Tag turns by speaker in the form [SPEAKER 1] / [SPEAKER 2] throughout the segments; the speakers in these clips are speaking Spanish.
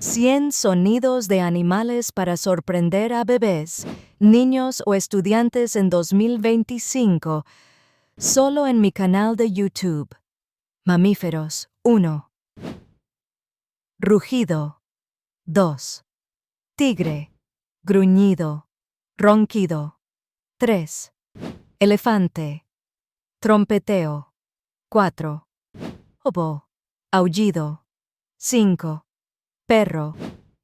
[SPEAKER 1] 100 sonidos de animales para sorprender a bebés, niños o estudiantes en 2025, solo en mi canal de YouTube. Mamíferos, 1. Rugido. 2. Tigre. Gruñido. Ronquido. 3. Elefante. Trompeteo. 4. Obo. Aullido. 5. Perro.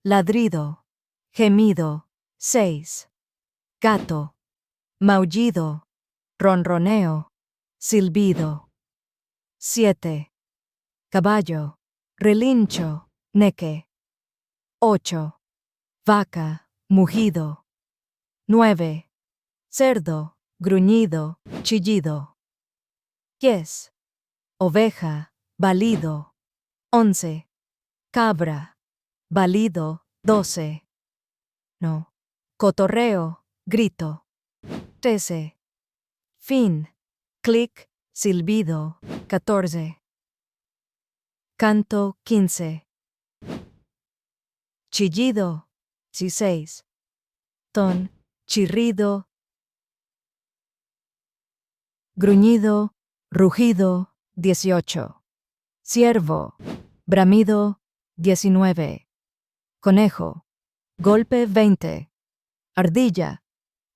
[SPEAKER 1] Ladrido. Gemido. 6. Gato. Maullido. Ronroneo. Silbido. 7. Caballo. Relincho. Neque. 8. Vaca. Mugido. 9. Cerdo. Gruñido. Chillido. 10. Oveja. Balido. 11. Cabra. Balido. 12. No. Cotorreo. Grito. 13. Fin. Clic. Silbido. 14. Canto. 15. Chillido. 16. Ton. Chirrido. Gruñido. Rugido. 18. Ciervo. Bramido. 19. Conejo. Golpe. 20. Ardilla.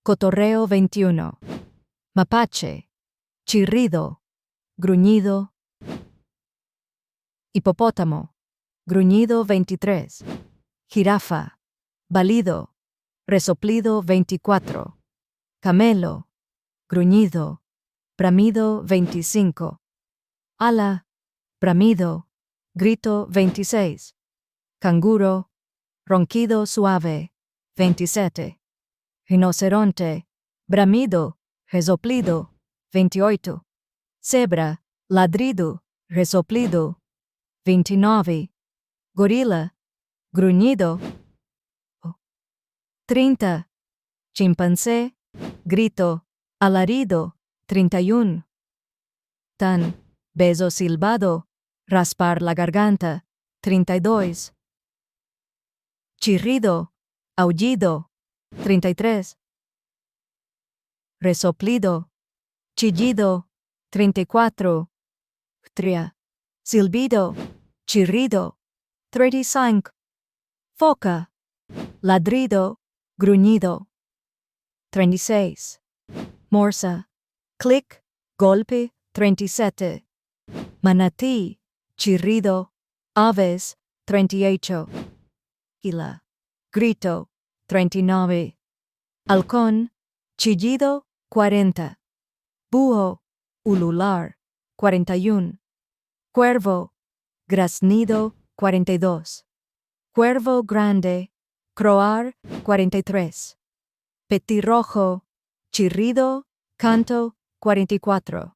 [SPEAKER 1] Cotorreo. 21. Mapache. Chirrido. Gruñido. Hipopótamo. Gruñido. 23. Jirafa. Balido. Resoplido. 24. Camelo. Gruñido. Bramido. 25. Ala. Bramido. Grito. 26. Canguro. Ronquido suave. 27. Rinoceronte. Bramido. Resoplido. 28. Cebra. Ladrido. Resoplido. 29. Gorila. Gruñido. 30. Chimpancé. Grito. Alarido. 31. Tan. Beso silbado. Raspar la garganta. 32. Chirrido. Aullido. 33. Resoplido. Chillido. 34. Tria. Silbido. Chirrido. 35. Foca. Ladrido. Gruñido. 36. Morsa. Clic. Golpe. 37. Manatí. Chirrido. Aves. 38. Gila. Grito. 39. Halcón. Chillido. 40. Búho. Ulular. 41. Cuervo. Graznido. 42. Cuervo grande. Croar. 43. Petirrojo. Chirrido. Canto. 44.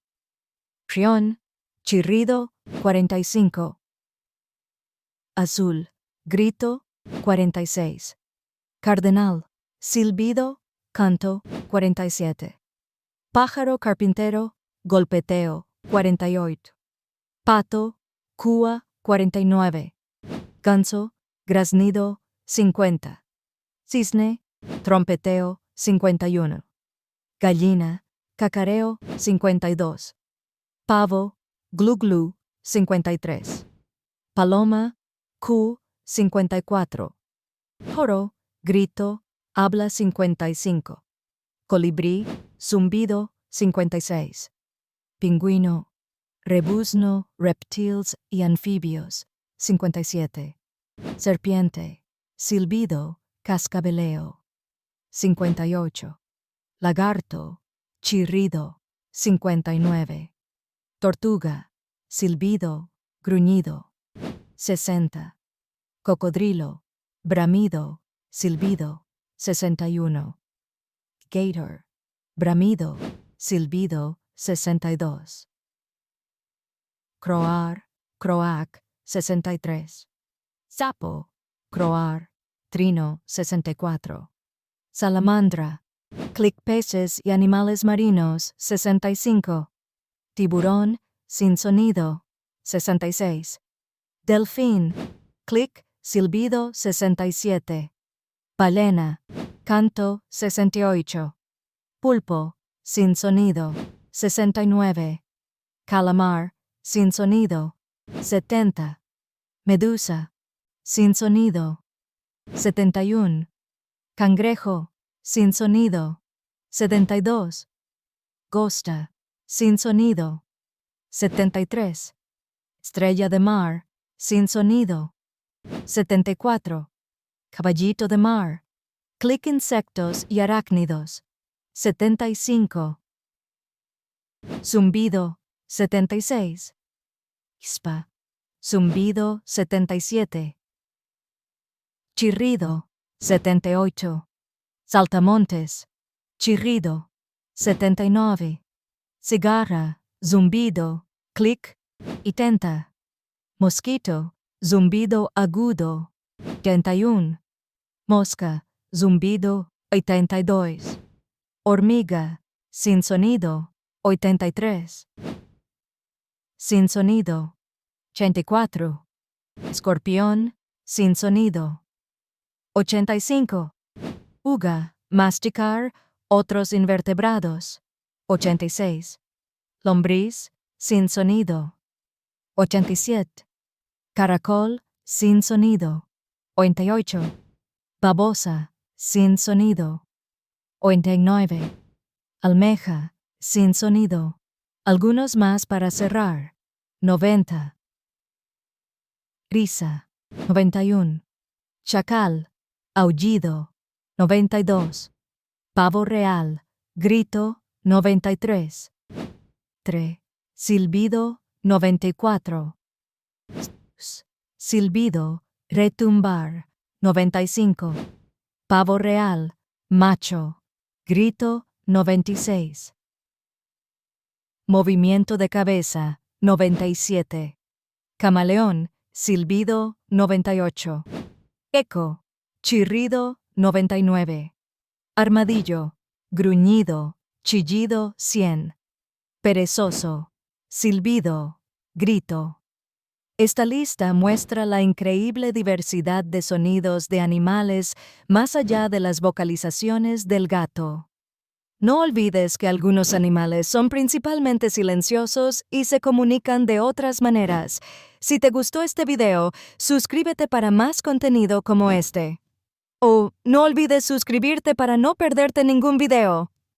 [SPEAKER 1] Rión. Chirrido. 45. Azul. Grito. 46. Cardenal. Silbido. Canto. 47. Pájaro carpintero. Golpeteo. 48. Pato. Cúa. 49. Ganso. Graznido. 50. Cisne. Trompeteo. 51. Gallina. Cacareo. 52. Pavo. Glu glu. 53. Paloma. Cu. 54. Joro. Grito. Habla. 55. Colibrí. Zumbido. 56. Pingüino. Rebuzno. Reptiles y anfibios. 57. Serpiente. Silbido. Cascabeleo. 58. Lagarto. Chirrido. 59. Tortuga. Silbido. Gruñido. 60. Cocodrilo. Bramido. Silbido. 61. Gator. Bramido. Silbido. 62. Croar. Croac. 63. Sapo. Croar. Trino. 64. Salamandra. Clic peces y animales marinos. 65. Tiburón. Sin sonido. 66. Delfín. Clic. silbido 67. Ballena, canto 68. Pulpo, sin sonido 69. Calamar, sin sonido 70. Medusa, sin sonido 71. Cangrejo, sin sonido 72. Gosta, sin sonido 73. Estrella de mar, sin sonido 74. Caballito de mar, clic insectos y arácnidos 75. Zumbido 76. Ispa, zumbido 77. Chirrido 78. Saltamontes, chirrido 79. Cigarra, zumbido, clic, 80. Mosquito, zumbido agudo 81. Mosca, zumbido 82. Hormiga, sin sonido 83. Sin sonido 84. Escorpión, sin sonido 85. Uga, masticar, otros invertebrados 86. Lombriz, sin sonido 87. Caracol, sin sonido 88. Babosa, sin sonido 89. Almeja, sin sonido. Algunos más para cerrar 90. Risa 91. Chacal, aullido 92. Pavo real, grito 93. Silbido 94. Silbido, retumbar 95. Pavo real, macho, grito 96. Movimiento de cabeza 97. Camaleón, silbido 98. Eco, chirrido 99. Armadillo, gruñido, chillido 100. Perezoso, silbido, grito. Esta lista muestra la increíble diversidad de sonidos de animales más allá de las vocalizaciones del gato. No olvides que algunos animales son principalmente silenciosos y se comunican de otras maneras. Si te gustó este video, suscríbete para más contenido como este. O no olvides suscribirte para no perderte ningún video.